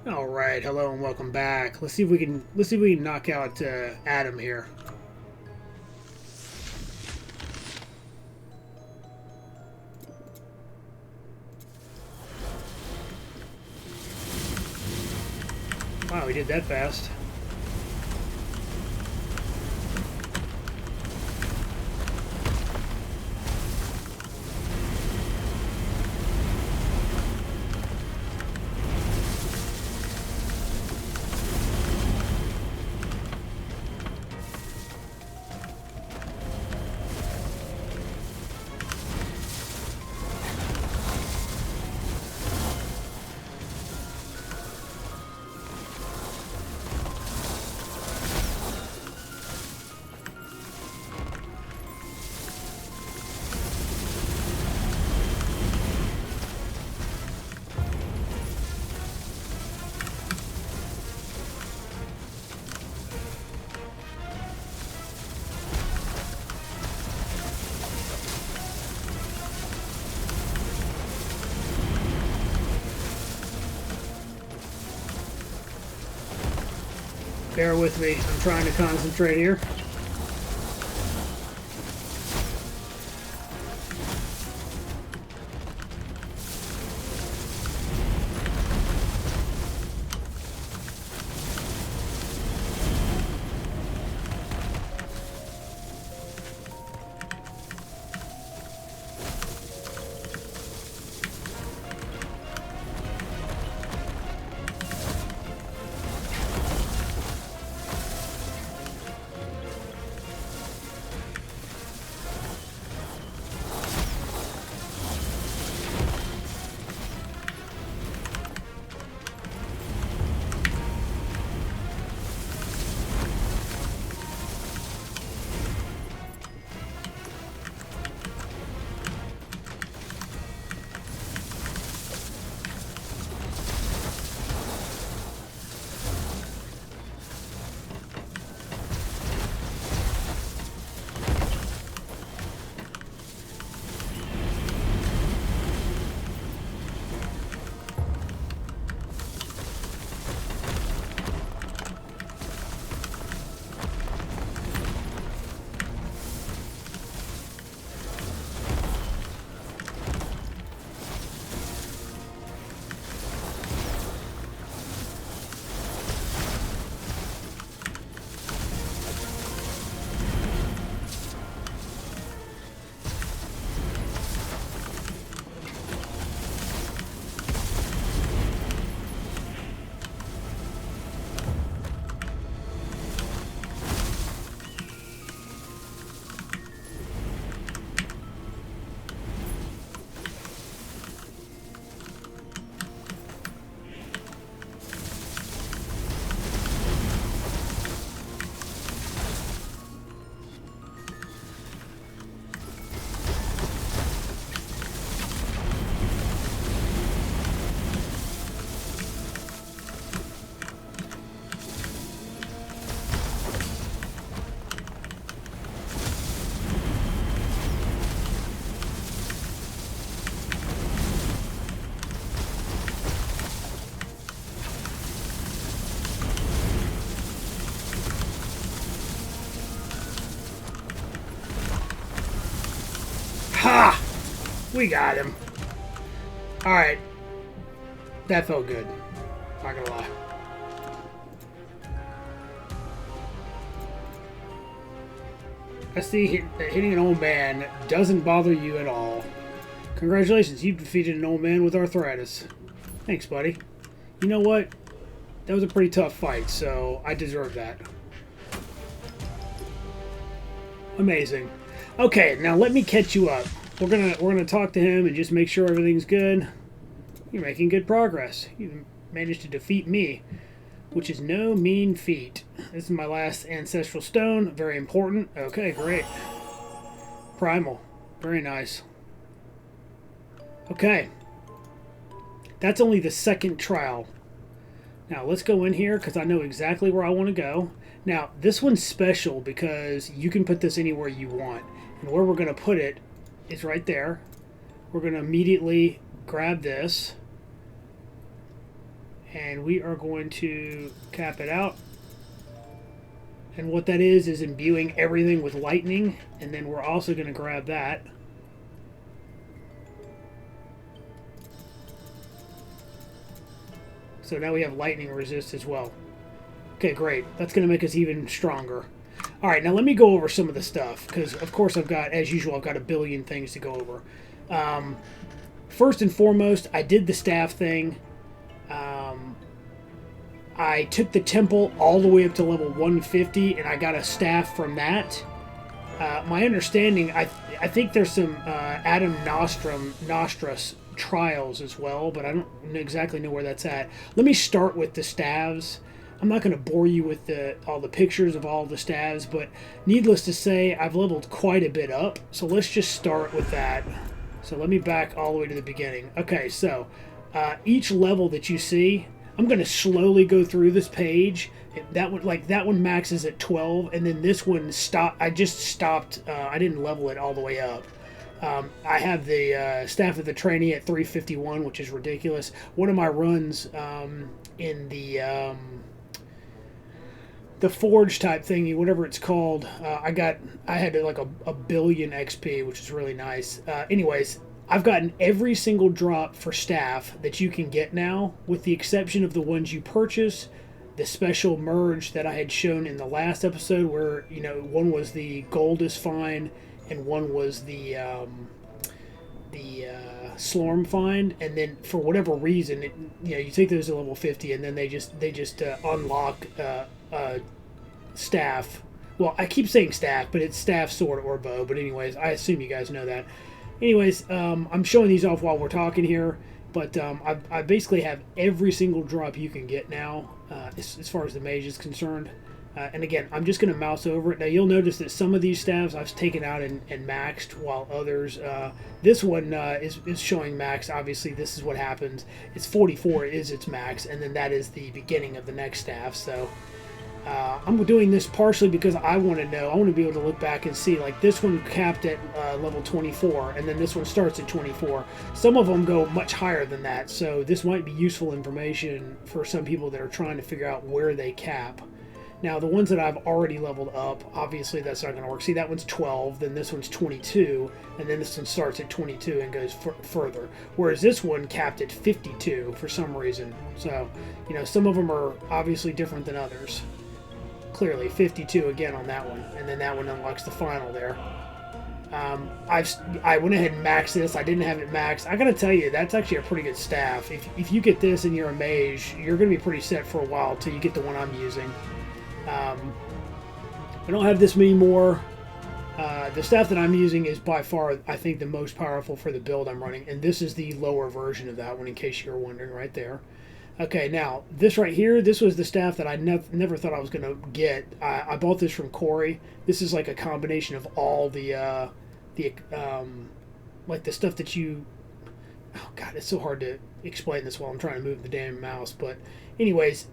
All right, hello and welcome back. Let's see if we can knock out Adam here. Wow, we did that fast. Bear with me. I'm trying to concentrate here. Ha! We got him. Alright. That felt good. Not gonna lie. I see that hitting an old man doesn't bother you at all. Congratulations, you've defeated an old man with arthritis. Thanks, buddy. You know what? That was a pretty tough fight, so I deserve that. Amazing. Okay, now let me catch you up. We're gonna talk to him and just make sure everything's good. You're making good progress. You managed to defeat me, which is no mean feat. This is my last ancestral stone. Very important. Okay, great. Primal. Very nice. Okay. That's only the second trial. Now let's go in here because I know exactly where I want to go. Now this one's special because you can put this anywhere you want. And where we're going to put it is right there. We're going to immediately grab this and we are going to cap it out. And what that is imbuing everything with lightning, and then we're also going to grab that. So now we have lightning resist as well. Okay, great. That's going to make us even stronger. All right, now let me go over some of the stuff, because of course I've got, as usual, I've got a billion things to go over. First and foremost, I did the staff thing. I took the temple all the way up to level 150, and I got a staff from that. My understanding, I think there's some Adam Nostrus trials as well, but I don't exactly know where that's at. Let me start with the staves. I'm not going to bore you with all the pictures of all the staves, but needless to say, I've leveled quite a bit up, so let's just start with that. So let me back all the way to the beginning. Okay, so each level that you see, I'm going to slowly go through this page. That one maxes at 12, and then this one I just stopped. I didn't level it all the way up. I have the Staff of the Trainee at 351, which is ridiculous. One of my runs in the Forge type thingy, whatever it's called, I had like a billion XP, which is really nice. Anyways, I've gotten every single drop for staff that you can get now, with the exception of the ones you purchase. The special merge that I had shown in the last episode, where one was the gold is fine, and one was the Slorm find, and then for whatever reason, you take those to level 50, and then they just unlock staff. Well, I keep saying staff, but it's staff, sword, or bow. But anyways, I assume you guys know that. Anyways, I'm showing these off while we're talking here, but I basically have every single drop you can get now, as far as the mage is concerned. And again, I'm just going to mouse over it. Now, you'll notice that some of these staves I've taken out and maxed, while others... this one is showing max. Obviously, this is what happens. It's 44 is its max, and then that is the beginning of the next staff. So I'm doing this partially because I want to know. I want to be able to look back and see, like, this one capped at level 24, and then this one starts at 24. Some of them go much higher than that, so this might be useful information for some people that are trying to figure out where they cap. Now, the ones that I've already leveled up, obviously that's not going to work. See, that one's 12, then this one's 22, and then this one starts at 22 and goes further. Whereas this one capped at 52 for some reason. So, some of them are obviously different than others. Clearly, 52 again on that one, and then that one unlocks the final there. I went ahead and maxed this. I didn't have it maxed. I gotta tell you, that's actually a pretty good staff. If you get this and you're a mage, you're gonna be pretty set for a while till you get the one I'm using. I don't have this many more. The staff that I'm using is by far, I think, the most powerful for the build I'm running, and this is the lower version of that one, in case you're wondering, right there. Okay, now, this right here, this was the staff that I never thought I was going to get. I bought this from Corey. This is like a combination of all the like the stuff that you... Oh, God, it's so hard to explain this while I'm trying to move the damn mouse. But anyways,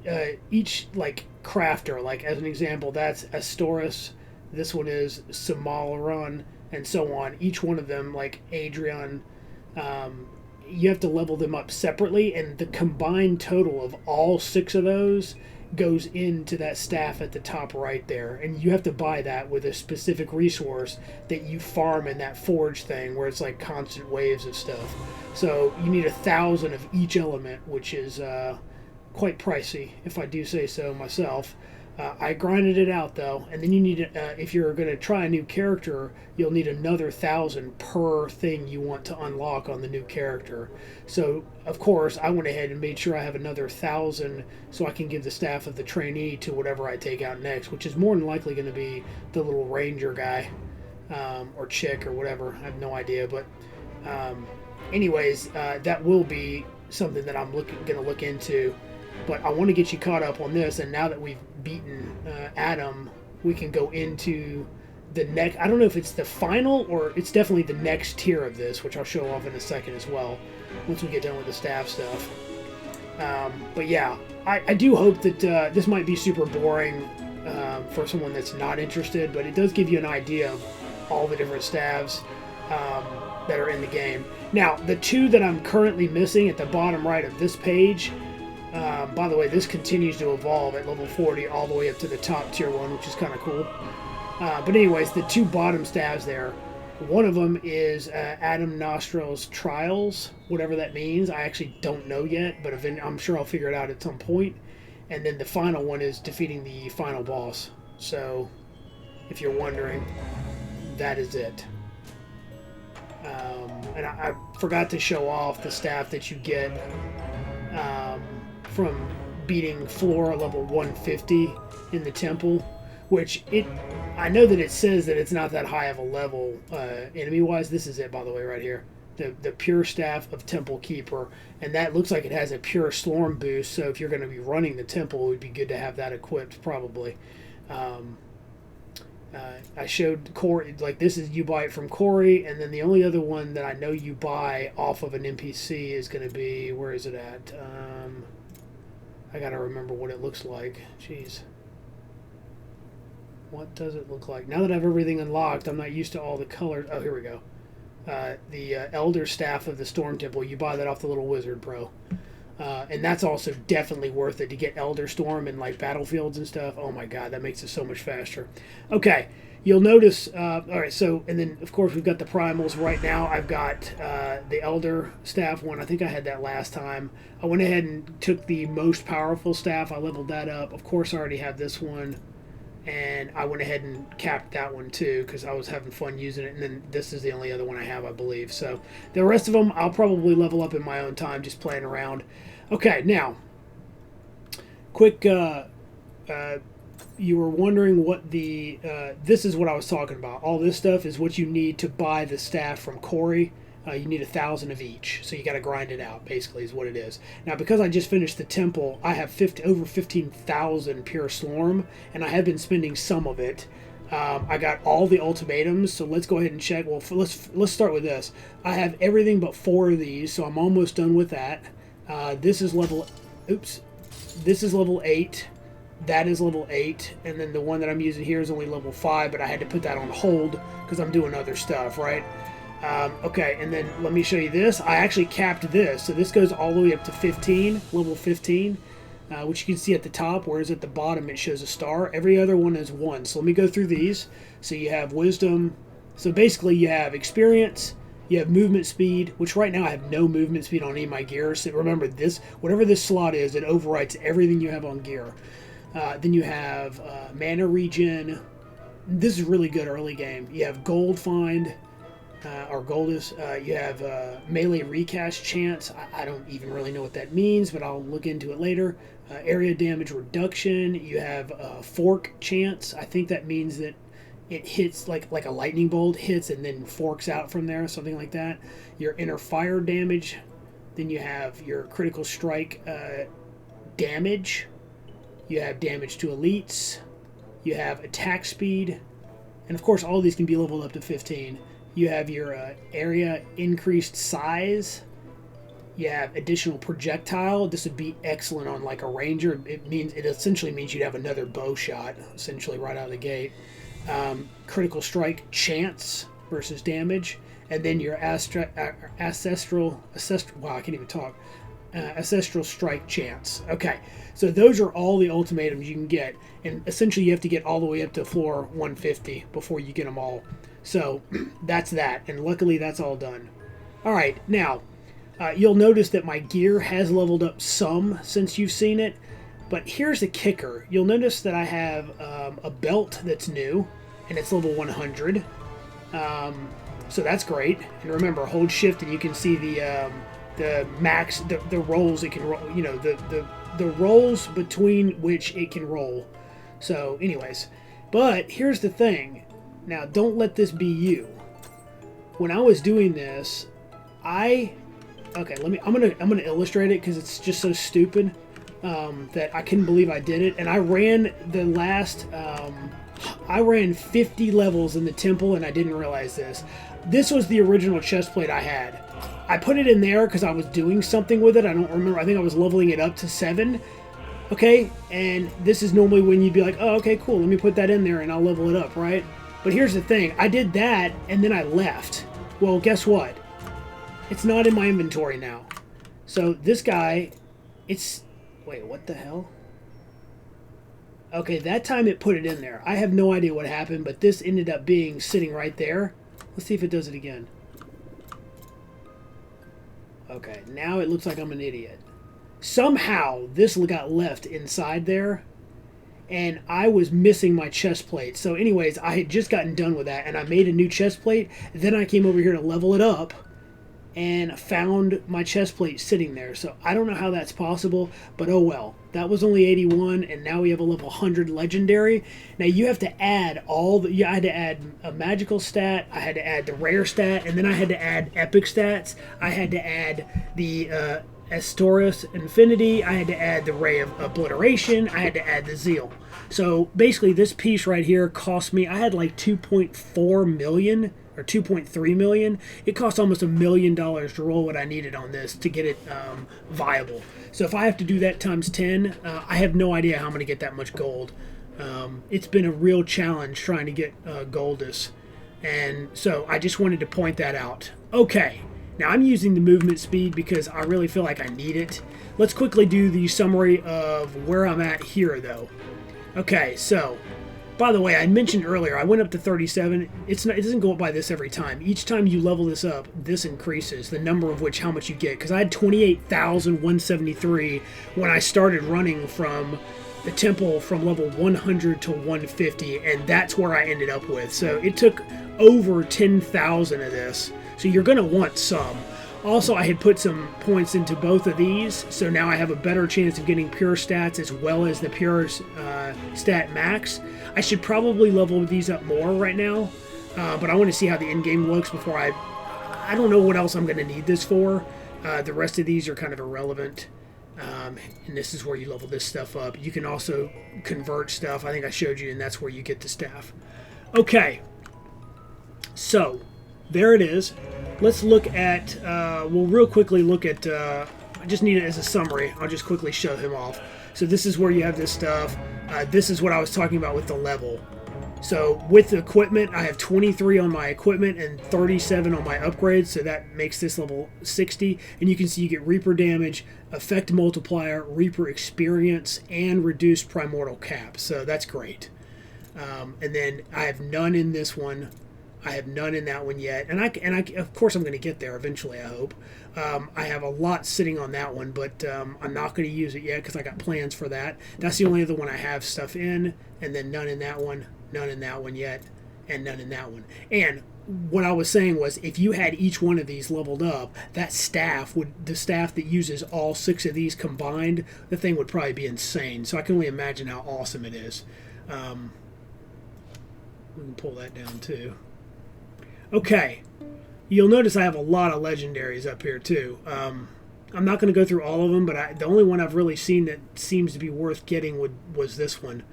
each, like, crafter, like, as an example, that's Astoris. This one is Samalrun, and so on. Each one of them, like Adrian... you have to level them up separately, and the combined total of all 6 of those goes into that staff at the top right there, and you have to buy that with a specific resource that you farm in that forge thing, where it's like constant waves of stuff. So you need 1,000 of each element, which is quite pricey, if I do say so myself. I grinded it out, though, and then you need, if you're going to try a new character, you'll need another 1,000 per thing you want to unlock on the new character. So, of course, I went ahead and made sure I have another 1,000 so I can give the Staff of the Trainee to whatever I take out next, which is more than likely going to be the little ranger guy, or chick, or whatever. I have no idea, but anyways, that will be something that I'm going to look into. But I want to get you caught up on this, and now that we've beaten Adam, we can go into the next... I don't know if it's the final, or it's definitely the next tier of this, which I'll show off in a second as well, once we get done with the staff stuff. But yeah, I do hope that this might be super boring for someone that's not interested, but it does give you an idea of all the different staffs that are in the game. Now, the 2 that I'm currently missing at the bottom right of this page... By the way, this continues to evolve at level 40 all the way up to the top tier 1, which is kind of cool. But anyways, the 2 bottom staves there, one of them is Adam Nostrus Trials, whatever that means. I actually don't know yet, but I'm sure I'll figure it out at some point. And then the final one is defeating the final boss. So, if you're wondering, that is it. And I forgot to show off the staff that you get from beating floor level 150 in the temple, which I know that it says that it's not that high of a level enemy-wise. This is it, by the way, right here. The pure staff of Temple Keeper, and that looks like it has a pure Slorm boost, so if you're going to be running the temple, it would be good to have that equipped, probably. I showed Corey, like this is you buy it from Corey, and then the only other one that I know you buy off of an NPC is going to be, where is it at? I got to remember what it looks like. Jeez. What does it look like? Now that I have everything unlocked, I'm not used to all the colors. Oh, here we go. The Elder Staff of the Storm Temple, you buy that off the Little Wizard, bro. And that's also definitely worth it to get Elder Storm in like battlefields and stuff. Oh my god, that makes it so much faster. Okay, you'll notice, alright, so, and then of course we've got the primals right now. I've got the Elder Staff one. I think I had that last time. I went ahead and took the most powerful staff. I leveled that up. Of course I already have this one. And I went ahead and capped that one too because I was having fun using it. And then this is the only other one I have, I believe. So the rest of them I'll probably level up in my own time, just playing around. Okay, now, quick, you were wondering what the, this is what I was talking about. All this stuff is what you need to buy the staff from Corey. You need 1,000 of each, so you got to grind it out, basically, is what it is. Now, because I just finished the temple, I have over 15,000 pure Slorm, and I have been spending some of it. I got all the ultimatums, so let's go ahead and check. Well, let's start with this. I have everything but 4 of these, so I'm almost done with that. This is level, oops, this is level 8. That is level 8, and then the one that I'm using here is only level 5, but I had to put that on hold because I'm doing other stuff, right? Okay, and then let me show you this. I actually capped this, so this goes all the way up to 15, level 15, which you can see at the top, whereas at the bottom it shows a star. Every other one is 1. So let me go through these. So you have wisdom. So basically you have experience, you have movement speed, which right now I have no movement speed on any of my gear. So remember this, whatever this slot is, it overwrites everything you have on gear. Then you have mana regen. This is really good early game. You have gold find. Or Goldus, you have melee recast chance. I don't even really know what that means, but I'll look into it later. Area damage reduction. You have fork chance. I think that means that it hits like a lightning bolt hits and then forks out from there, something like that. Your inner fire damage. Then you have your critical strike damage. You have damage to elites. You have attack speed. And of course, all these can be leveled up to 15. You have your area increased size. You have additional projectile. This would be excellent on like a ranger. It essentially means you'd have another bow shot, essentially right out of the gate. Critical strike chance versus damage, and then your ancestral. Wow, I can't even talk. Ancestral strike chance. Okay, so those are all the ultimatums you can get, and essentially you have to get all the way up to floor 150 before you get them all. So that's that, and luckily that's all done. Alright, now, you'll notice that my gear has leveled up some since you've seen it, but here's the kicker. You'll notice that I have a belt that's new, and it's level 100. So that's great. And remember, hold shift and you can see the max, the rolls it can roll, you know, the rolls between which it can roll. So anyways, but here's the thing. Now, don't let this be you. When I was doing this, okay, I'm gonna illustrate it because it's just so stupid that I couldn't believe I did it. And I ran the last, I ran 50 levels in the temple, and I didn't realize this. This was the original chest plate I had. I put it in there because I was doing something with it. I don't remember. I think I was leveling it up to 7. Okay, and this is normally when you'd be like, oh, okay, cool. Let me put that in there, and I'll level it up, right? But here's the thing, I did that, and then I left. Well, guess what? It's not in my inventory now. So this guy, it's Wait, what the hell? Okay, that time it put it in there. I have no idea what happened, but this ended up being sitting right there. Let's see if it does it again. Okay, now it looks like I'm an idiot. Somehow, this got left inside there, and I was missing my chest plate. So anyways, I had just gotten done with that, and I made a new chest plate. Then I came over here to level it up, and found my chest plate sitting there. So I don't know how that's possible, but oh well. That was only 81, and now we have a level 100 legendary. Now you have to add all the... I had to add a magical stat, I had to add the rare stat, and then I had to add epic stats. I had to add the Astorus Infinity, I had to add the Ray of Obliteration, I had to add the Zeal. So basically this piece right here cost me... I had like 2.4 million... or 2.3 million. It cost almost $1 million to roll what I needed on this to get it viable. So if I have to do that times 10, I have no idea how I'm going to get that much gold. It's been a real challenge trying to get Goldus, and so I just wanted to point that out. Okay, now I'm using the movement speed because I really feel like I need it. Let's quickly do the summary of where I'm at here though. Okay, so by the way, I mentioned earlier, I went up to 37. It doesn't go up by this every time. Each time you level this up, this increases, the number of which, how much you get. Because I had 28,173 when I started running from the temple from level 100 to 150, and that's where I ended up with. So it took over 10,000 of this. So you're going to want some. Also, I had put some points into both of these, so now I have a better chance of getting pure stats as well as the pure stat max. I should probably level these up more right now, but I want to see how the endgame looks before I don't know what else I'm going to need this for. The rest of these are kind of irrelevant, and this is where you level this stuff up. You can also convert stuff. I think I showed you, and that's where you get the staff. Okay, so there it is. Let's look at, we'll real quickly look at, I just need it as a summary. I'll just quickly show him off. So this is where you have this stuff. This is what I was talking about with the level. So with the equipment, I have 23 on my equipment and 37 on my upgrades. So that makes this level 60. And you can see you get Reaper damage, effect multiplier, Reaper experience, and reduced primordial cap. So that's great. And then I have none in this one. I have none in that one yet, and I of course I'm going to get there eventually. I hope. I have a lot sitting on that one, but I'm not going to use it yet because I got plans for that. That's the only other one I have stuff in, and then none in that one, none in that one yet, and none in that one. And what I was saying was, if you had each one of these leveled up, that staff would, the staff that uses all 6 of these combined, the thing would probably be insane. So I can only imagine how awesome it is. We can pull that down too. Okay, you'll notice I have a lot of legendaries up here too. I'm not going to go through all of them, but the only one I've really seen that seems to be worth getting was this one.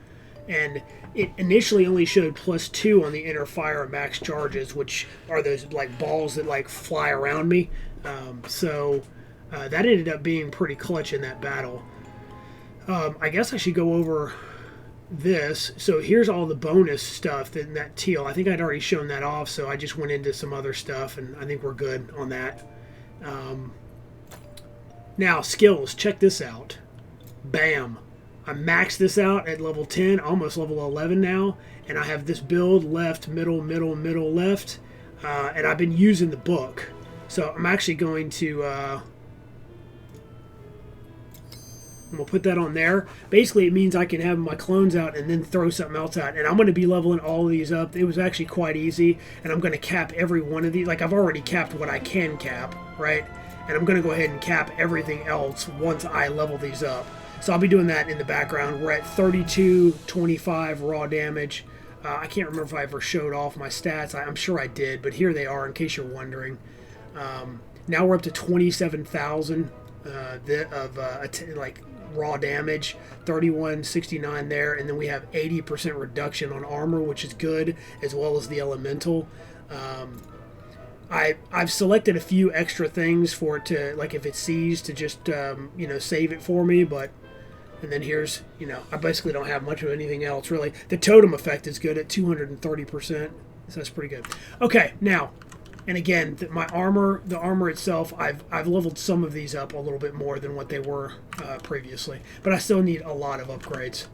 And it initially only showed +2 on the inner fire and max charges, which are those like balls that like fly around me. So that ended up being pretty clutch in that battle. I guess I should go over this. So here's all the bonus stuff in that teal. I think I'd already shown that off, so I just went into some other stuff, and I think we're good on that. Now skills, check this out. Bam, I maxed this out at level 10, almost level 11 now, and I have this build left, middle, middle, middle, left, and I've been using the book. So I'm actually going to and we'll put that on there. Basically, it means I can have my clones out and then throw something else out. And I'm going to be leveling all of these up. It was actually quite easy. And I'm going to cap every one of these. Like, I've already capped what I can cap, right? And I'm going to go ahead and cap everything else once I level these up. So I'll be doing that in the background. We're at 3225 raw damage. I can't remember if I ever showed off my stats. I'm sure I did, but here they are in case you're wondering. Now we're up to 27,000 like raw damage, 3169 there, and then we have 80% reduction on armor, which is good, as well as the elemental. I've selected a few extra things for it to, like if it sees, to just save it for me, but and then here's, I basically don't have much of anything else really. The totem effect is good at 230%, so that's pretty good. Okay, now And again, my armor, the armor itself, I've leveled some of these up a little bit more than what they were previously. But I still need a lot of upgrades.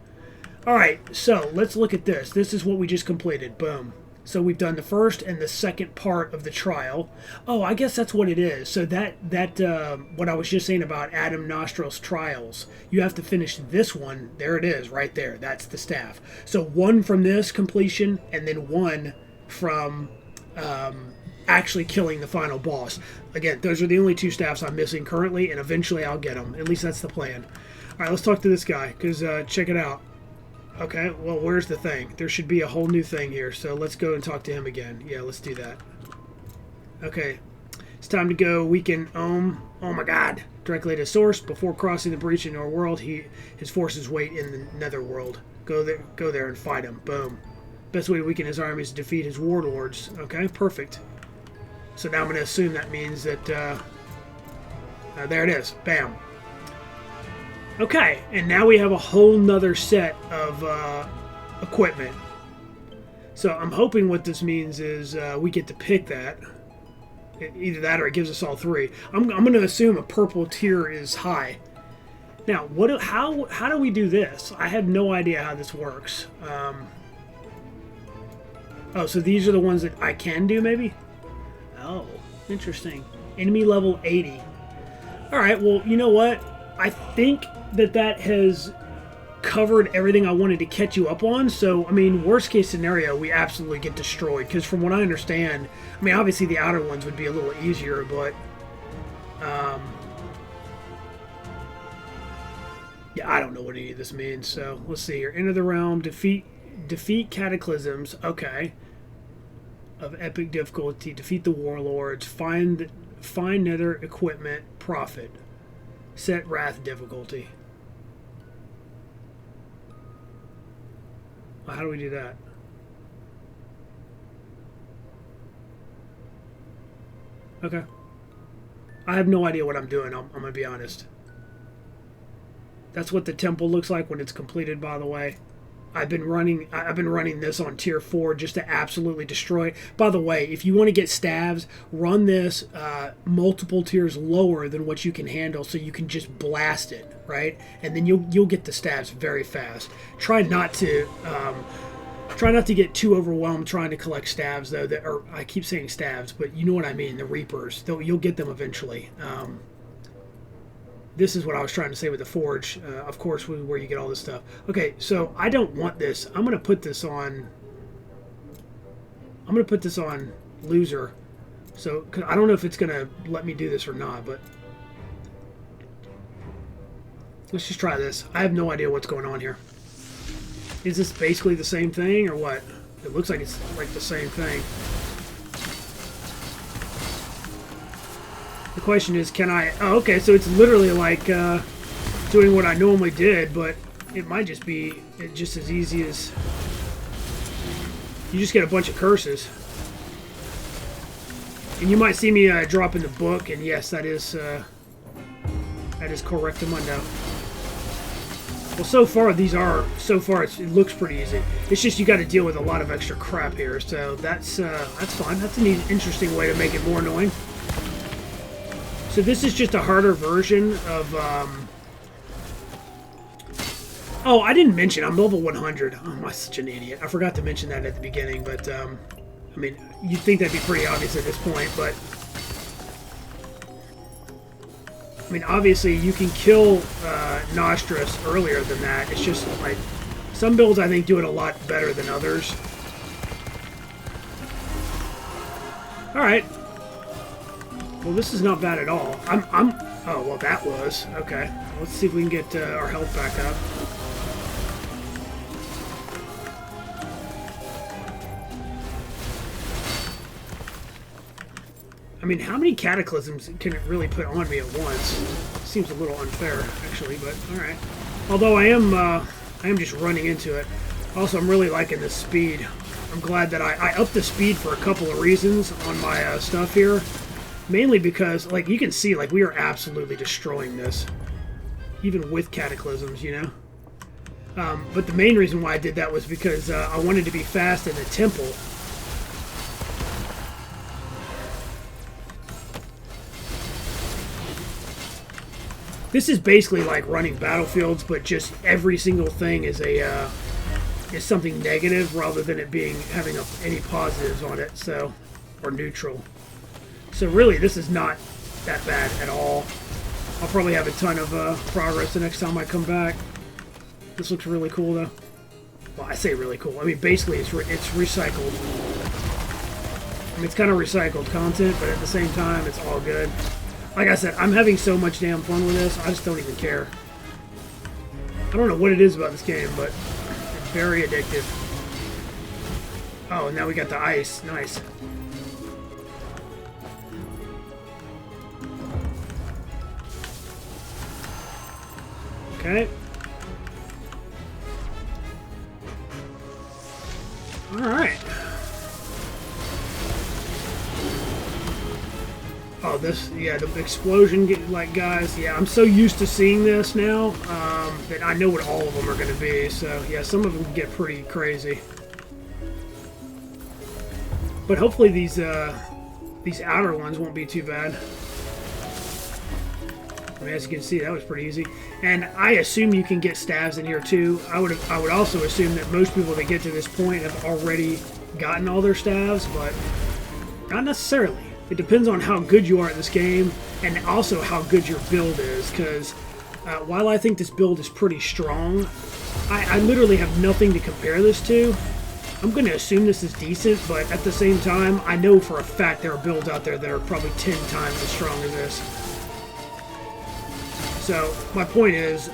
Alright, so let's look at this. This is what we just completed. Boom. So we've done the first and the second part of the trial. Oh, I guess that's what it is. So that what I was just saying about Adam Nostrus trials, you have to finish this one. There it is, right there. That's the staff. So one from this completion, and then one from actually killing the final boss. Again, those are the only two staffs I'm missing currently, and eventually I'll get them. At least that's the plan. All right, let's talk to this guy, because check it out. Okay, well, where's the thing? There should be a whole new thing here, so let's go and talk to him again. Yeah, let's do that. Okay, it's time to go weaken Ohm. Oh my god. Directly to source. Before crossing the breach in our world, his forces wait in the Netherworld. Go there and fight him. Boom. Best way to weaken his army is to defeat his warlords. Okay, perfect. So now I'm going to assume that means that... there it is. Bam. Okay, and now we have a whole nother set of equipment. So I'm hoping what this means is we get to pick that. Either that or it gives us all three. I'm going to assume a purple tier is high. Now, how do we do this? I have no idea how this works. Oh, so these are the ones that I can do, maybe? Oh, interesting. Enemy level 80. Alright, well, you know what? I think that has covered everything I wanted to catch you up on. So, I mean, worst case scenario, we absolutely get destroyed. Because from what I understand, I mean, obviously the outer ones would be a little easier, but... yeah, I don't know what any of this means. So, let's see here. Enter the realm, defeat cataclysms. Okay. Of epic difficulty, defeat the warlords, find nether equipment, profit. Set wrath difficulty. Well, how do we do that? Okay. I have no idea what I'm doing, I'm going to be honest. That's what the temple looks like when it's completed, by the way. I've been running this on tier 4 just to absolutely destroy it. By the way, if you want to get stabs, run this multiple tiers lower than what you can handle, so you can just blast it, right? And then you'll get the stabs very fast. Try not to get too overwhelmed trying to collect stabs, though. Or I keep saying stabs, but you know what I mean. The Reapers, you'll get them eventually. This is what I was trying to say with the Forge, of course, where you get all this stuff. Okay, so I don't want this. I'm going to put this on... I'm going to put this on loser. So, 'cause I don't know if it's going to let me do this or not, but... let's just try this. I have no idea what's going on here. Is this basically the same thing, or what? It looks like it's like the same thing. The question is, can I... oh, okay, so it's literally like doing what I normally did, but it might just be just as easy as... you just get a bunch of curses. And you might see me drop in the book, and yes, that is correctamundo. Well, so far, it looks pretty easy. It's just you got to deal with a lot of extra crap here, so that's fun. That's an interesting way to make it more annoying. So this is just a harder version of, oh, I didn't mention, I'm level 100. Oh, I'm such an idiot. I forgot to mention that at the beginning, but, I mean, you'd think that'd be pretty obvious at this point, but... I mean, obviously, you can kill Nostrus earlier than that. It's just, like, some builds, I think, do it a lot better than others. Alright. Well, this is not bad at all. Oh, well, that was. Okay. Let's see if we can get our health back up. I mean, how many cataclysms can it really put on me at once? Seems a little unfair, actually, but alright. Although I am just running into it. Also, I'm really liking the speed. I'm glad that I upped the speed for a couple of reasons on my stuff here. Mainly because, like, you can see, like, we are absolutely destroying this. Even with cataclysms, you know? But the main reason why I did that was because I wanted to be fast in the temple. This is basically like running battlefields, but just every single thing is a is something negative rather than it being having any positives on it, so, or neutral. So really, this is not that bad at all. I'll probably have a ton of progress the next time I come back. This looks really cool, though. Well, I say really cool. I mean, basically, it's recycled. I mean, it's kind of recycled content, but at the same time, it's all good. Like I said, I'm having so much damn fun with this, I just don't even care. I don't know what it is about this game, but it's very addictive. Oh, and now we got the ice. Nice. Okay. Alright. Oh, this, yeah, the explosion, like, guys, yeah, I'm so used to seeing this now that I know what all of them are going to be, so, yeah, some of them get pretty crazy. But hopefully these outer ones won't be too bad. I mean, as you can see, that was pretty easy. And I assume you can get stabs in here, too. I would also assume that most people that get to this point have already gotten all their stabs, but not necessarily. It depends on how good you are at this game, and also how good your build is, because while I think this build is pretty strong, I literally have nothing to compare this to. I'm going to assume this is decent, but at the same time, I know for a fact there are builds out there that are probably 10 times as strong as this. So, my point is,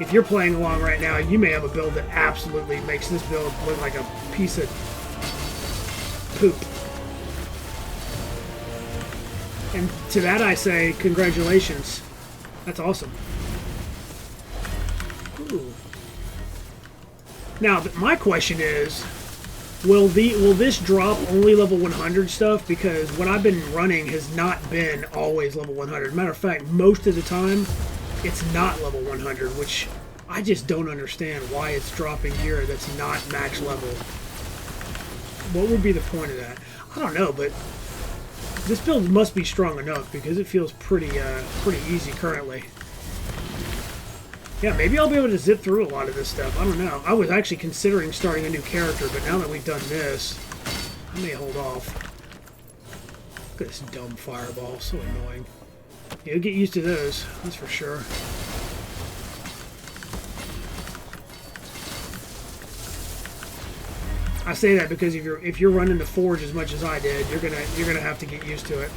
if you're playing along right now, you may have a build that absolutely makes this build look like a piece of poop. And to that I say, congratulations. That's awesome. Ooh. Now, my question is, will this drop only level 100 stuff? Because what I've been running has not been always level 100. Matter of fact, most of the time, it's not level 100, which I just don't understand why it's dropping gear that's not max level. What would be the point of that? I don't know, but this build must be strong enough because it feels pretty easy currently. Yeah, maybe I'll be able to zip through a lot of this stuff. I don't know. I was actually considering starting a new character, but now that we've done this, I may hold off. Look at this dumb fireball. So annoying. Yeah, you'll get used to those. That's for sure. I say that because if you're running the Forge as much as I did, you're gonna have to get used to it.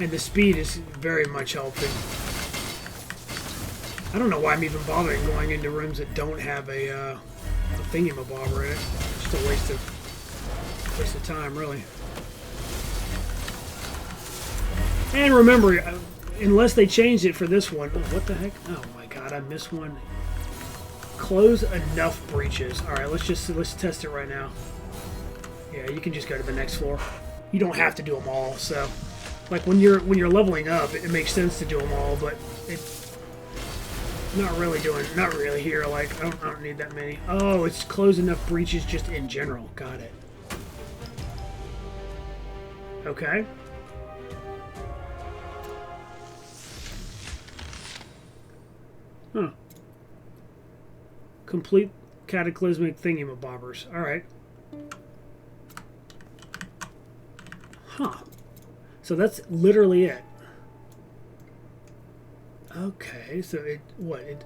And the speed is very much helping. I don't know why I'm even bothering going into rooms that don't have a thingamabobber in it. Just a waste of time, really. And remember, unless they changed it for this one, oh, what the heck? Oh my God, I missed one. Close enough breaches. All right, let's test it right now. Yeah, you can just go to the next floor. You don't have to do them all. So, like when you're leveling up, it makes sense to do them all, but it's not really here. Like I don't need that many. Oh, it's close enough breaches just in general. Got it. Okay. Huh. Complete cataclysmic thingamabobbers. Alright. Huh. So that's literally it. Okay, so it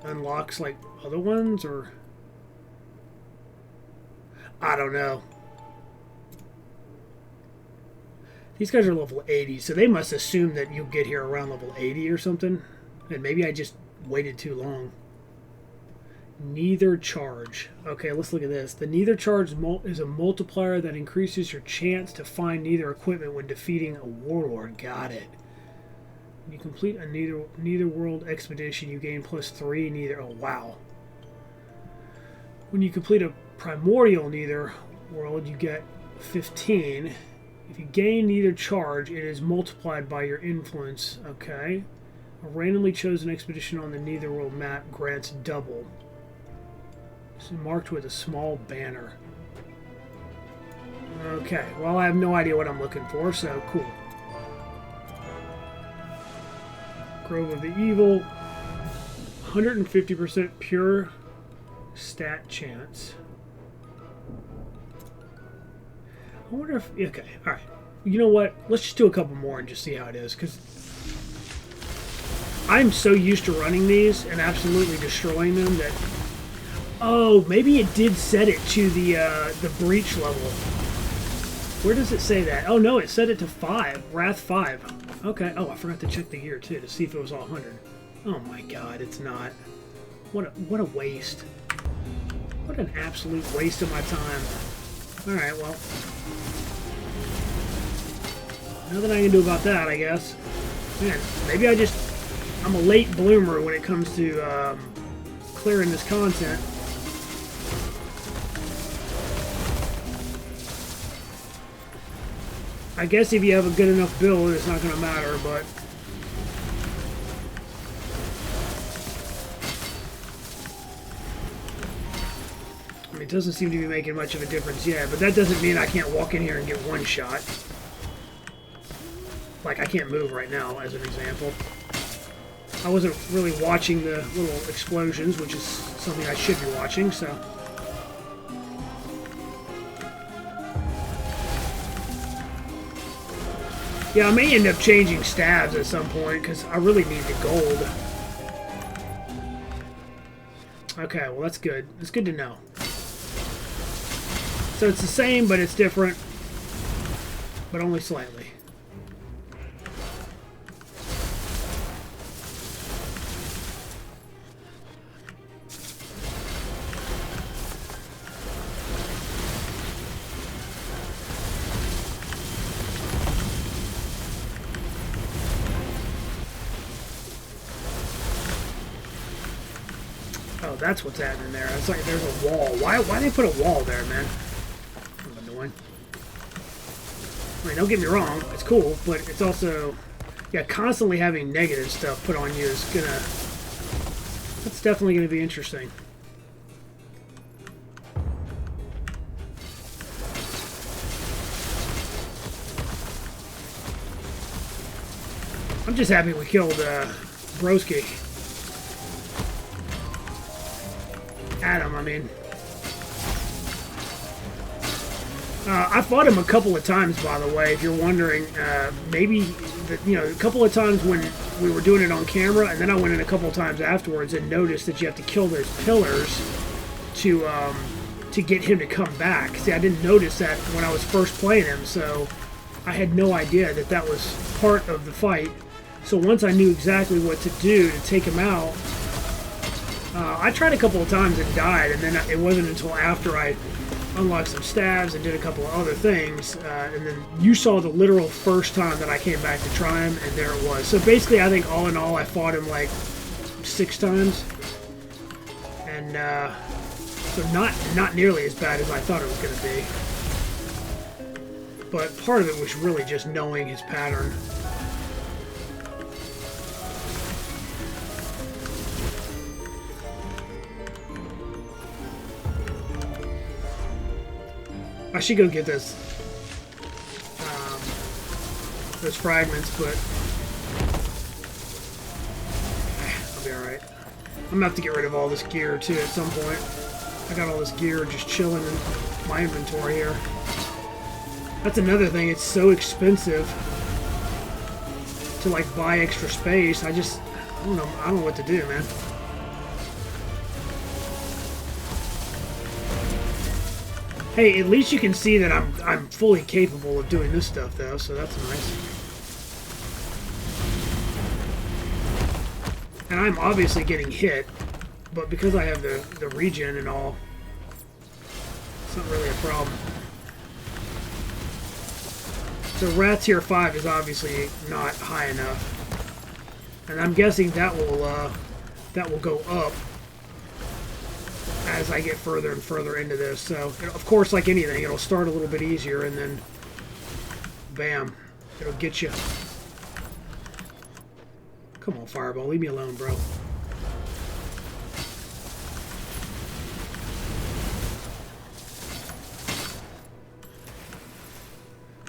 unlocks like other ones, or I don't know. These guys are level 80, so they must assume that you'll get here around level 80 or something. And maybe I just waited too long. Neither charge. Okay, let's look at this. The neither charge is a multiplier that increases your chance to find neither equipment when defeating a warlord. Got it. When you complete a neither world expedition, you gain +3 neither. Oh, wow. When you complete a primordial neither world, you get 15. If you gain neither charge, it is multiplied by your influence. Okay. A randomly chosen expedition on the Netherworld map grants double. It's marked with a small banner. Okay, well I have no idea what I'm looking for, so cool. Grove of the Evil. 150% pure stat chance. I wonder if... Okay, alright. You know what? Let's just do a couple more and just see how it is, because I'm so used to running these and absolutely destroying them that... Oh, maybe it did set it to the breach level. Where does it say that? Oh, no, it set it to 5. Wrath 5. Okay. Oh, I forgot to check the gear, too, to see if it was all 100. Oh, my God, it's not. What a waste. What an absolute waste of my time. Alright, well... Nothing I can do about that, I guess. Man, maybe I'm a late bloomer when it comes to clearing this content. I guess if you have a good enough build, it's not going to matter, but... I mean, it doesn't seem to be making much of a difference yet, but that doesn't mean I can't walk in here and get one shot. Like, I can't move right now, as an example. I wasn't really watching the little explosions, which is something I should be watching, so... Yeah, I may end up changing stabs at some point, because I really need the gold. Okay, well that's good. It's good to know. So it's the same, but it's different. But only slightly. Oh, that's what's happening there. It's like there's a wall. Why they put a wall there, man? That's annoying. I mean, don't get me wrong. It's cool, but it's also... Yeah, constantly having negative stuff put on you is gonna... That's definitely gonna be interesting. I'm just happy we killed Broski. Adam, I mean. I fought him a couple of times, by the way, if you're wondering. Maybe, a couple of times when we were doing it on camera, and then I went in a couple of times afterwards and noticed that you have to kill those pillars to get him to come back. See, I didn't notice that when I was first playing him, so I had no idea that that was part of the fight. So once I knew exactly what to do to take him out, I tried a couple of times and died, and then it wasn't until after I unlocked some stabs and did a couple of other things, and then you saw the literal first time that I came back to try him, and there it was. So basically, I think all in all, I fought him like 6 times, and so not nearly as bad as I thought it was going to be. But part of it was really just knowing his pattern. I should go get those fragments, but I'll be alright. I'm gonna have to get rid of all this gear too at some point. I got all this gear just chilling in my inventory here. That's another thing, it's so expensive to like buy extra space. I don't know what to do, man. Hey, at least you can see that I'm fully capable of doing this stuff, though, so that's nice. And I'm obviously getting hit, but because I have the regen and all, it's not really a problem. So Rat Tier 5 is obviously not high enough, and I'm guessing that will go up as I get further and further into this. So, of course, like anything, it'll start a little bit easier, and then, bam, it'll get you. Come on, Fireball, leave me alone, bro.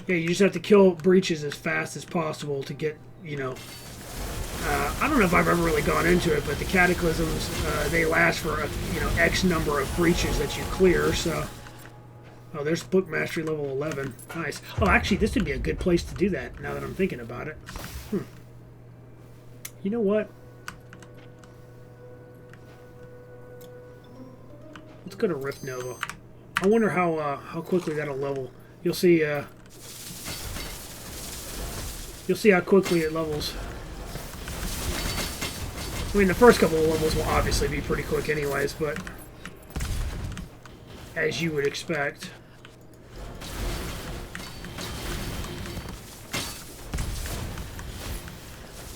Yeah, you just have to kill breaches as fast as possible to get, I don't know if I've ever really gone into it, but the cataclysms, they last for X number of breaches that you clear. So, oh, there's book mastery level 11. Nice. Oh, actually, this would be a good place to do that. Now that I'm thinking about it. You know what? Let's go to Rift Nova. I wonder how quickly that'll level. You'll see. You'll see how quickly it levels. I mean, the first couple of levels will obviously be pretty quick anyways, but as you would expect.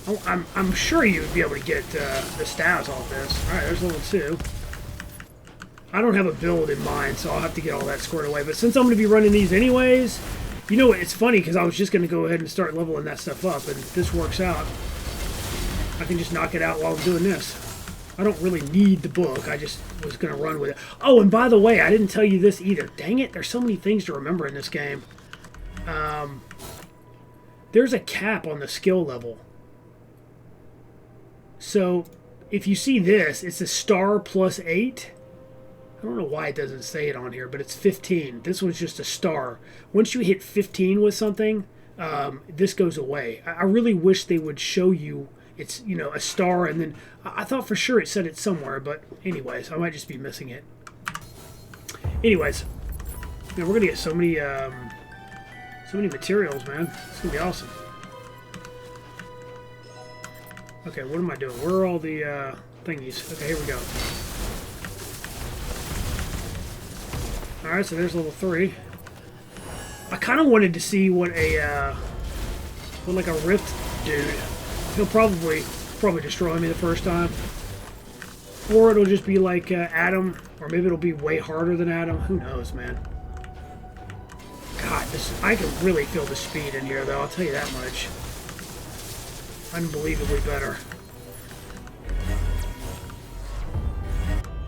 Oh, I'm sure you would be able to get the stats off this. Alright, there's level 2. I don't have a build in mind, so I'll have to get all that squared away. But since I'm going to be running these anyways, you know, it's funny because I was just going to go ahead and start leveling that stuff up, and this works out. I can just knock it out while I'm doing this. I don't really need the book. I just was going to run with it. Oh, and by the way, I didn't tell you this either. Dang it, there's so many things to remember in this game. There's a cap on the skill level. So, if you see this, it's a star plus 8. I don't know why it doesn't say it on here, but it's 15. This one's just a star. Once you hit 15 with something, this goes away. I really wish they would show you it's, you know, a star, and then I thought for sure it said it somewhere, but anyways, I might just be missing it. Anyways, we're gonna get so many materials, man. It's gonna be awesome. Okay, what am I doing? Where are all the thingies? Okay, here we go. Alright, so there's level 3. I kind of wanted to see what like a rift dude. He'll probably destroy me the first time. Or it'll just be like Adam, or maybe it'll be way harder than Adam. Who knows, man. God, I can really feel the speed in here, though. I'll tell you that much. Unbelievably better.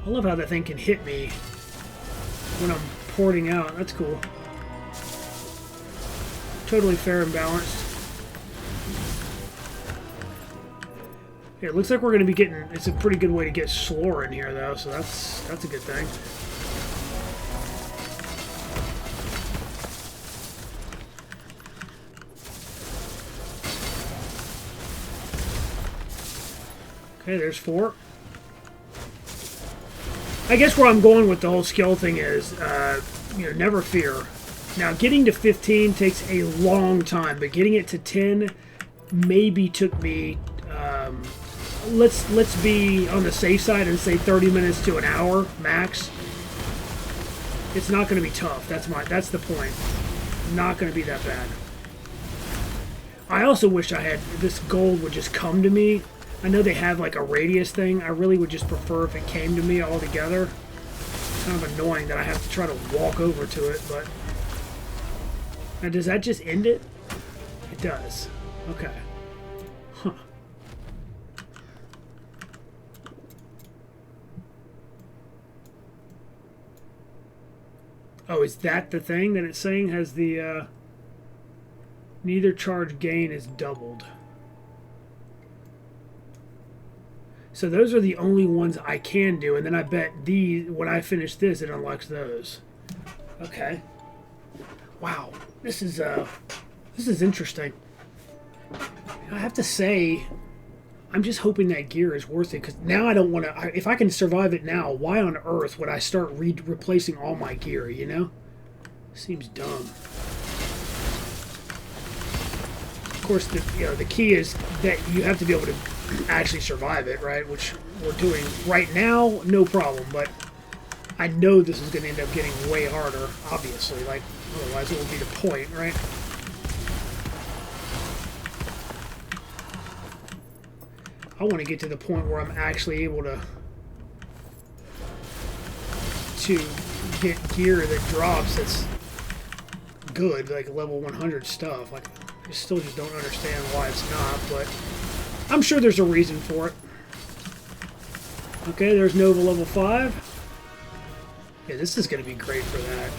I love how that thing can hit me when I'm porting out. That's cool. Totally fair and balanced. Yeah, it looks like we're going to be getting... It's a pretty good way to get Slor in here, though, so that's a good thing. Okay, there's 4. I guess where I'm going with the whole skill thing is, you know, never fear. Now, getting to 15 takes a long time, but getting it to 10 maybe took me, let's be on the safe side and say 30 minutes to an hour max. It's not going to be tough. That's the point. Not going to be that bad. I also wish I had this gold would just come to me. I know they have like a radius thing. I really would just prefer if it came to me all together. It's kind of annoying that I have to try to walk over to it, but... Now, does that just end it? It does. Okay. Huh. Oh, is that the thing that it's saying has the, neither charge gain is doubled? So those are the only ones I can do, and then I bet when I finish this, it unlocks those. Okay. Wow, this is interesting. I have to say, I'm just hoping that gear is worth it, because now I don't want to... If I can survive it now, why on earth would I start replacing all my gear, you know? Seems dumb. Of course, the key is that you have to be able to actually survive it, right? Which we're doing right now, no problem. But I know this is going to end up getting way harder, obviously. Like, otherwise it would be the point, right? I want to get to the point where I'm actually able to get gear that drops that's good, like level 100 stuff. Like, I still just don't understand why it's not, but I'm sure there's a reason for it. Okay, there's Nova level 5. Yeah, this is going to be great for that.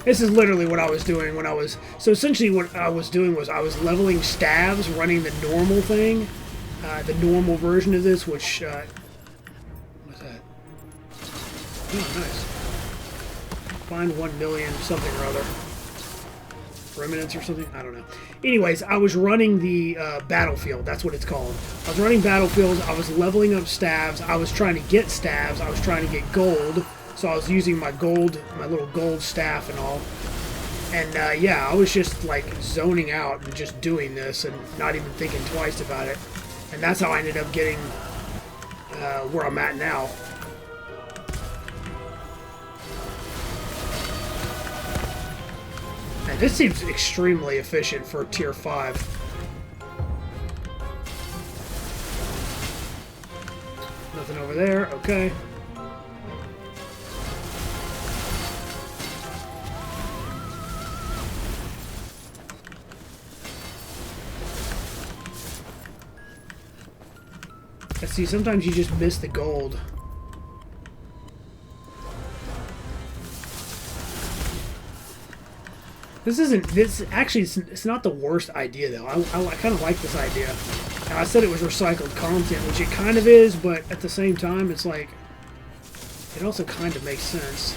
This is literally what I was doing when I was... So essentially what I was doing was I was leveling staves, running the normal thing. The normal version of this, which... what's that? Oh, nice. Find 1 million something or other. Remnants or something? I don't know. Anyways, I was running the battlefield. That's what it's called. I was running battlefields. I was leveling up staves. I was trying to get staves. I was trying to get gold. So I was using my gold, my little gold staff and all. And yeah, I was just like zoning out and just doing this and not even thinking twice about it. And that's how I ended up getting where I'm at now. And this seems extremely efficient for tier 5. Nothing over there, okay. Let's see, sometimes you just miss the gold. This actually, it's not the worst idea though. I kind of like this idea. And I said it was recycled content, which it kind of is, but at the same time, it's like, it also kind of makes sense.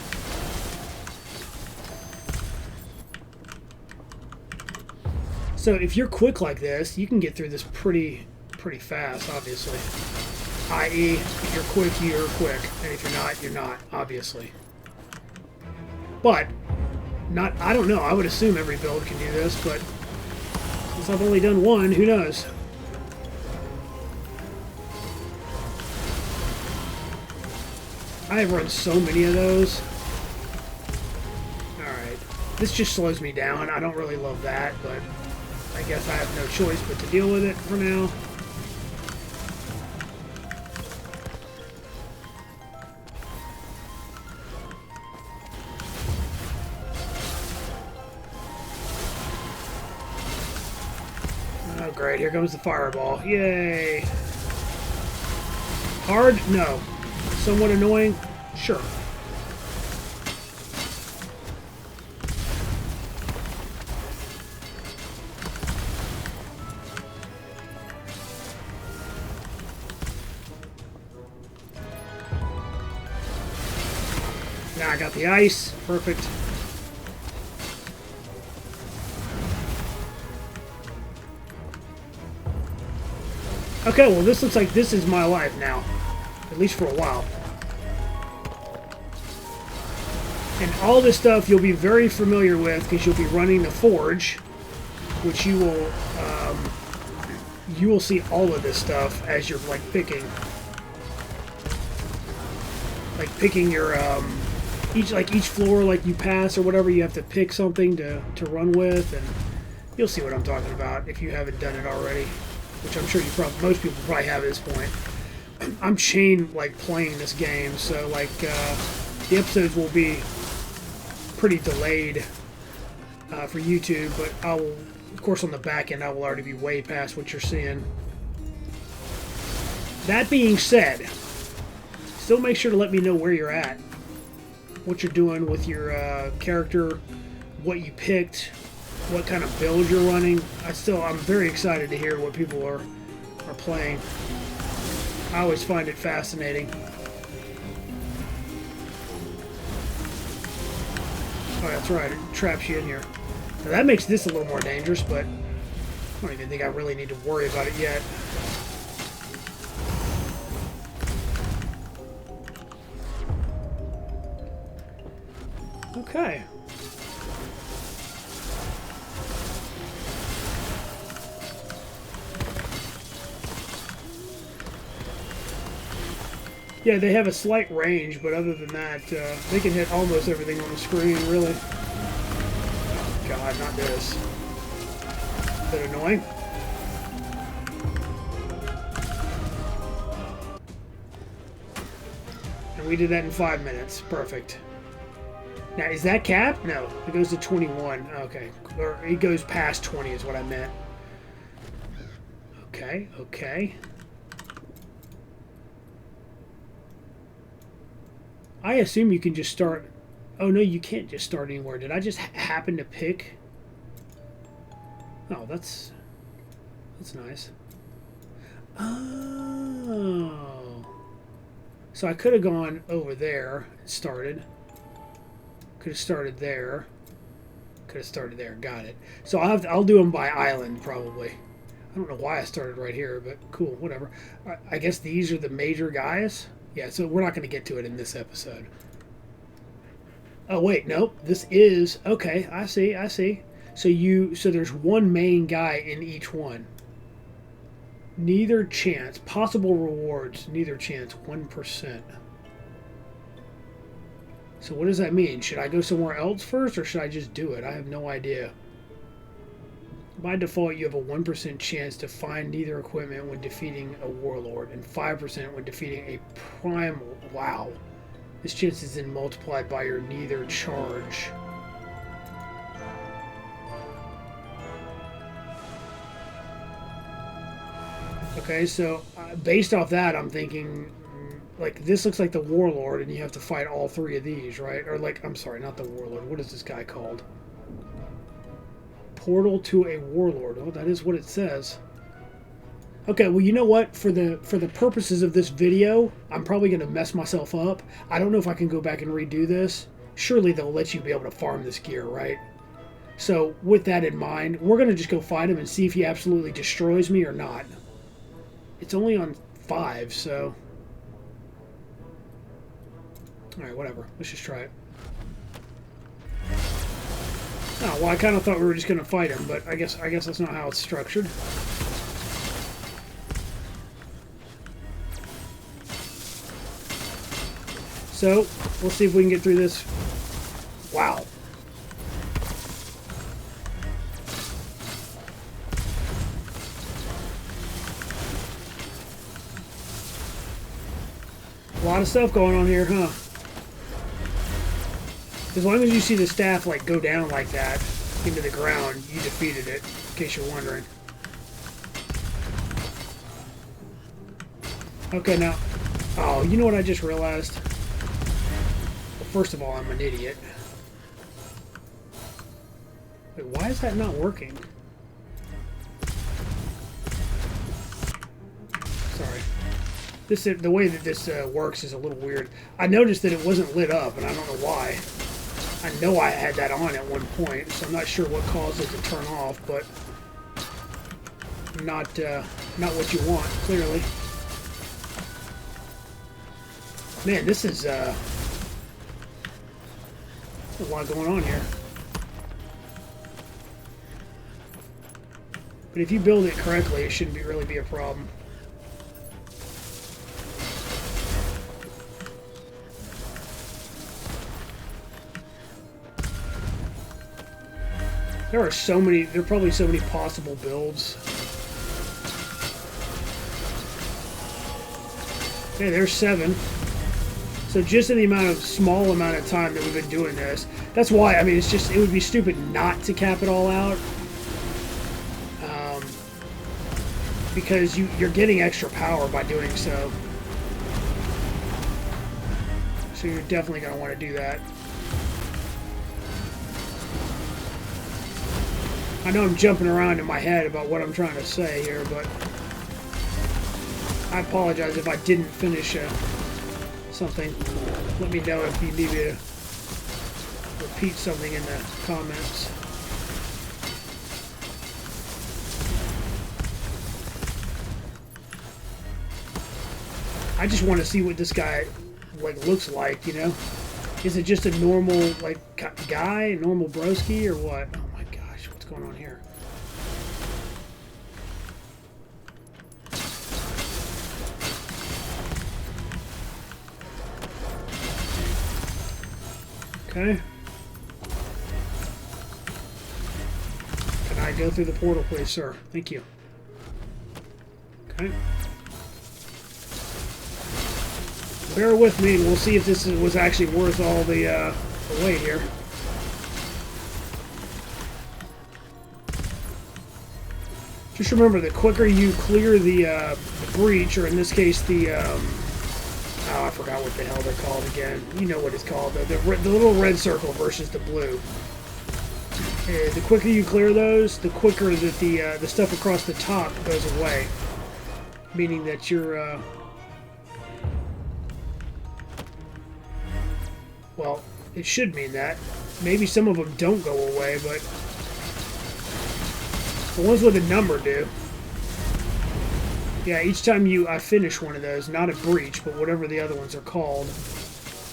So if you're quick like this, you can get through this pretty fast, obviously. I.e., if you're quick, you're quick. And if you're not, you're not, obviously. But, I don't know, I would assume every build can do this, but since I've only done one, who knows? I have run so many of those. Alright. This just slows me down. I don't really love that, but I guess I have no choice but to deal with it for now. Oh, great. Here comes the fireball. Yay. Hard? No. Somewhat annoying? Sure. Now I got the ice. Perfect. Okay, well this looks like this is my life now. At least for a while. And all this stuff you'll be very familiar with because you'll be running the forge, which you will see all of this stuff as you're like picking your each floor like you pass or whatever, you have to pick something to run with, and you'll see what I'm talking about if you haven't done it already, which I'm sure most people probably have at this point. I'm chain like playing this game, so like the episodes will be pretty delayed for YouTube, but I will, of course, on the back end I will already be way past what you're seeing. That being said, still make sure to let me know where you're at, what you're doing with your character, what you picked, what kind of build you're running. I'm very excited to hear what people are playing. I always find it fascinating. Oh, that's right, it traps you in here. Now that makes this a little more dangerous, but I don't even think I really need to worry about it yet. Okay. Yeah, they have a slight range, but other than that, they can hit almost everything on the screen, really. Oh, God, not this. A bit annoying. And we did that in 5 minutes. Perfect. Now, is that capped? No. It goes to 21. Okay. Or it goes past 20 is what I meant. Okay, okay. I assume you can just start... Oh, no, you can't just start anywhere. Did I just happen to pick? Oh, that's nice. Oh. So I could have gone over there and started. Could have started there. Could have started there. Got it. So I'll do them by island, probably. I don't know why I started right here, but cool, whatever. I guess these are the major guys. Yeah, so we're not going to get to it in this episode. Oh, wait, nope. This is... Okay, I see. So there's one main guy in each one. Neither chance. Possible rewards. Neither chance. 1%. So what does that mean? Should I go somewhere else first, or should I just do it? I have no idea. By default, you have a 1% chance to find neither equipment when defeating a warlord, and 5% when defeating a primal. Wow. This chance is then multiplied by your neither charge. Okay, so based off that, I'm thinking, like, this looks like the warlord, and you have to fight all three of these, right? Or, like, I'm sorry, not the warlord. What is this guy called? Portal to a warlord. Oh, that is what it says. Okay, well, you know what? For the purposes of this video, I'm probably going to mess myself up. I don't know if I can go back and redo this. Surely they'll let you be able to farm this gear, right? So, with that in mind, we're going to just go fight him and see if he absolutely destroys me or not. It's only on 5, so... Alright, whatever. Let's just try it. Oh, well, I kind of thought we were just going to fight him, but I guess that's not how it's structured. So, we'll see if we can get through this. Wow. A lot of stuff going on here, huh? As long as you see the staff, like, go down like that into the ground, you defeated it, in case you're wondering. Okay, now... Oh, you know what I just realized? Well, first of all, I'm an idiot. Wait, why is that not working? Sorry. The way that this works is a little weird. I noticed that it wasn't lit up, and I don't know why. I know I had that on at one point, so I'm not sure what caused it to turn off, but not what you want, clearly. Man, this is a lot going on here. But if you build it correctly, it shouldn't really be a problem. There are probably so many possible builds. Okay, there's 7. So just in the small amount of time that we've been doing this, that's why, I mean, it would be stupid not to cap it all out. Because you're getting extra power by doing so. So you're definitely going to want to do that. I know I'm jumping around in my head about what I'm trying to say here, but I apologize if I didn't finish something. Let me know if you need me to repeat something in the comments. I just want to see what this guy looks like, you know? Is it just a normal guy, normal broski, or what? Oh my gosh, what's going on here? Okay. Can I go through the portal, please, sir? Thank you. Okay. Bear with me, and we'll see if this was actually worth all the wait here. Just remember, the quicker you clear the breach, or in this case the... oh, I forgot forgot what the hell they're called again. You know what it's called. The little red circle versus the blue. The quicker you clear those, the quicker that the stuff across the top goes away. Meaning that you're... well, it should mean that. Maybe some of them don't go away, but... the ones with a number do. Yeah, each time I finish one of those, not a breach, but whatever the other ones are called,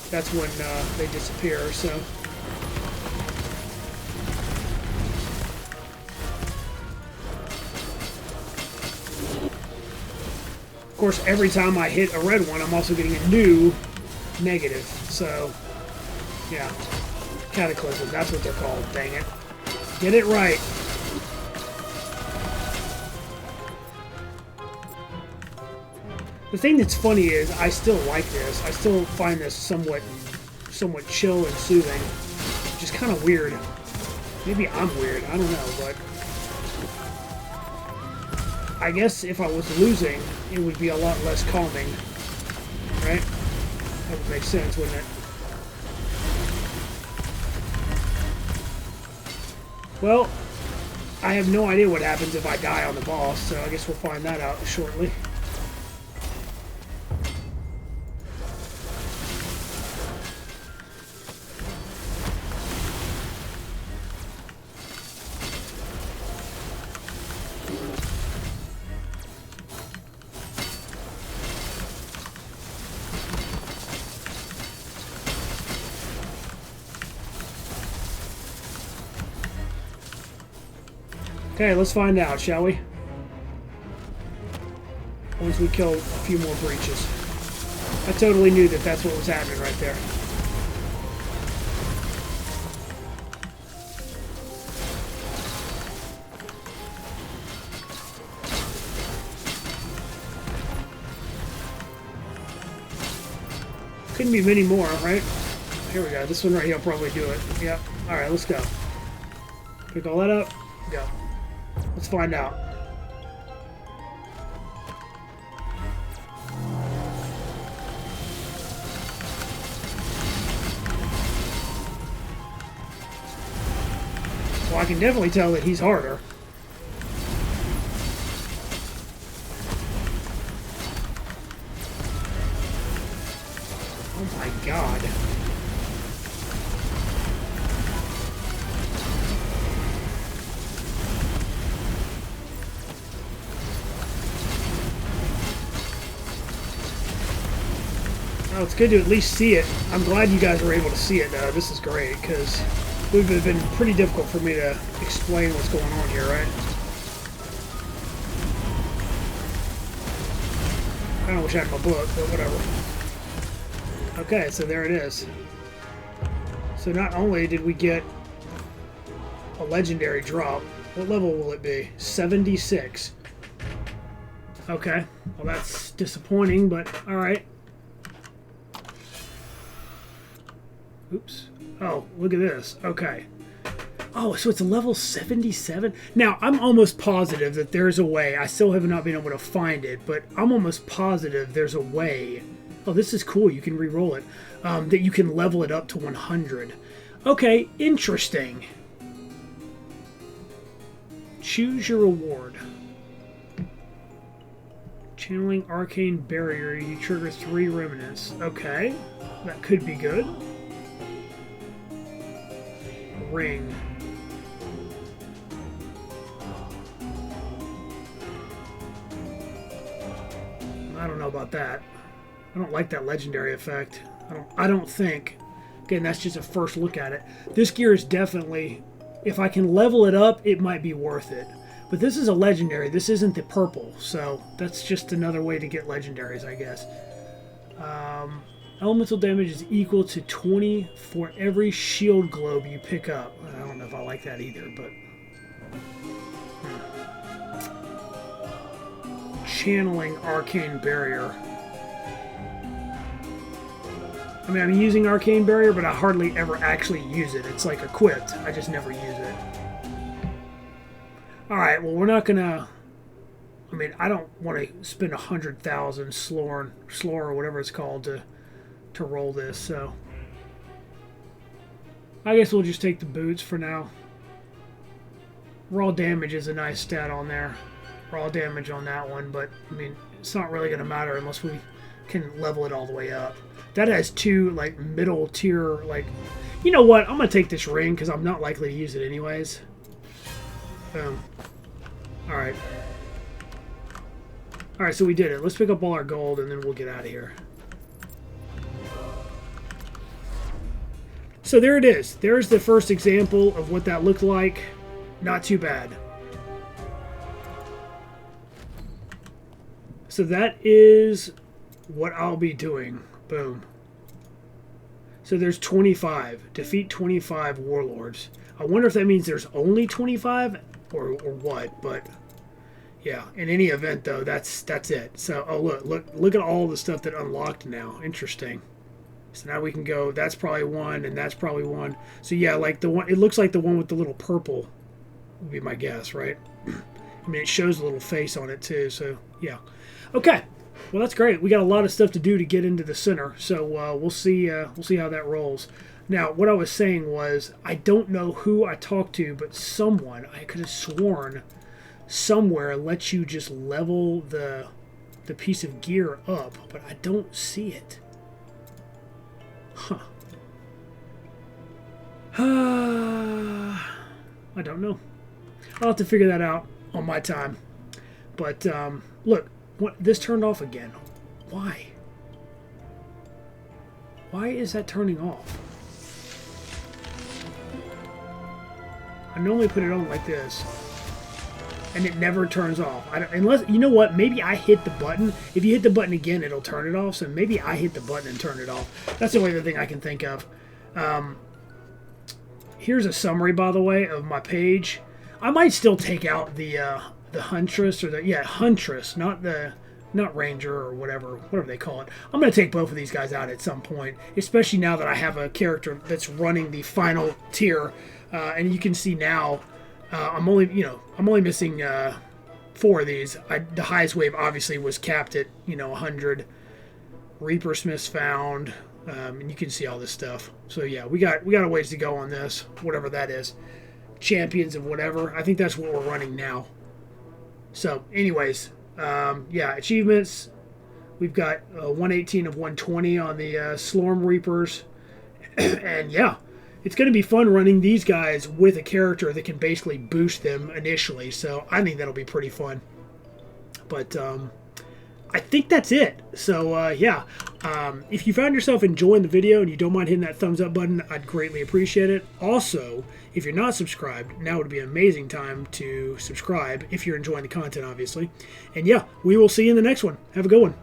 that's when they disappear, so... Of course, every time I hit a red one, I'm also getting a new negative, so... yeah. Cataclysm, that's what they're called, dang it. Get it right. The thing that's funny is, I still like this. I still find this somewhat chill and soothing. Which is kind of weird. Maybe I'm weird, I don't know, but... I guess if I was losing, it would be a lot less calming. Right? That would make sense, wouldn't it? Well, I have no idea what happens if I die on the boss, so I guess we'll find that out shortly. Okay, let's find out, shall we? Once we kill a few more breaches. I totally knew that that's what was happening right there. Couldn't be many more, right? Here we go. This one right here will probably do it. Yep. Alright, let's go. Pick all that up. Go. Let's find out. Well, I can definitely tell that he's harder. Oh my god. Oh, it's good to at least see it. I'm glad you guys were able to see it, though. This is great, because it would have been pretty difficult for me to explain what's going on here, right? I don't wish I had my book, but whatever. Okay, so there it is. So not only did we get a legendary drop, what level will it be? 76. Okay, well that's disappointing, but alright. Oops. Oh, look at this. Okay. Oh, so it's a level 77? Now, I'm almost positive that there's a way. I still have not been able to find it, but I'm almost positive there's a way. Oh, this is cool. You can re-roll it. That you can level it up to 100. Okay, interesting. Choose your reward. Channeling Arcane Barrier. You trigger 3 remnants. Okay, that could be good. Ring. I don't know about that. I don't like that legendary effect. I don't think. Again, that's just a first look at it. This gear is definitely, if I can level it up, it might be worth it. But this is a legendary. This isn't the purple, so that's just another way to get legendaries, I guess. Elemental damage is equal to 20 for every shield globe you pick up. I don't know if I like that either, but... Channeling Arcane Barrier. I mean, I'm using Arcane Barrier, but I hardly ever actually use it. It's like equipped. I just never use it. Alright, well, we're not gonna... I mean, I don't want to spend 100,000 Slor or whatever it's called to to roll this, so I guess we'll just take the boots for now. Raw damage is a nice stat on there. Raw damage on that one, but I mean, it's not really going to matter unless we can level it all the way up. That has 2 like middle tier, like, you know what? I'm going to take this ring because I'm not likely to use it anyways. Boom. Alright. Alright, so we did it. Let's pick up all our gold and then we'll get out of here. So there it is. There's the first example of what that looked like. Not too bad. So that is what I'll be doing. Boom. So there's 25. Defeat 25 warlords. I wonder if that means there's only 25 or what, but yeah. In any event though, that's it. So oh look at all the stuff that unlocked now. Interesting. So now we can go, that's probably one, and that's probably one. So yeah, like the one, it looks like the one with the little purple would be my guess, right? I mean, it shows a little face on it too, so yeah. Okay, well that's great. We got a lot of stuff to do to get into the center, so we'll see how that rolls. Now, what I was saying was, I don't know who I talked to, but someone, I could have sworn, somewhere lets you just level the piece of gear up, but I don't see it. Huh. I don't know. I'll have to figure that out on my time. But look, this turned off again. Why? Why is that turning off? I normally put it on like this, and it never turns off. Unless, you know what? Maybe I hit the button. If you hit the button again, it'll turn it off. So maybe I hit the button and turn it off. That's the only other thing I can think of. Here's a summary, by the way, of my page. I might still take out the Huntress, or Huntress, not Ranger or whatever they call it. I'm going to take both of these guys out at some point, especially now that I have a character that's running the final tier, and you can see now. I'm only missing 4 of these. The highest wave obviously was capped at 100. Reaper Smiths found, and you can see all this stuff. So yeah, we got a ways to go on this, whatever that is. Champions of whatever. I think that's what we're running now. So, anyways, yeah, achievements. We've got 118 of 120 on the Slorm Reapers, and yeah. It's going to be fun running these guys with a character that can basically boost them initially. So I think that'll be pretty fun. But I think that's it. So yeah, if you found yourself enjoying the video and you don't mind hitting that thumbs up button, I'd greatly appreciate it. Also, if you're not subscribed, now would be an amazing time to subscribe if you're enjoying the content, obviously. And yeah, we will see you in the next one. Have a good one.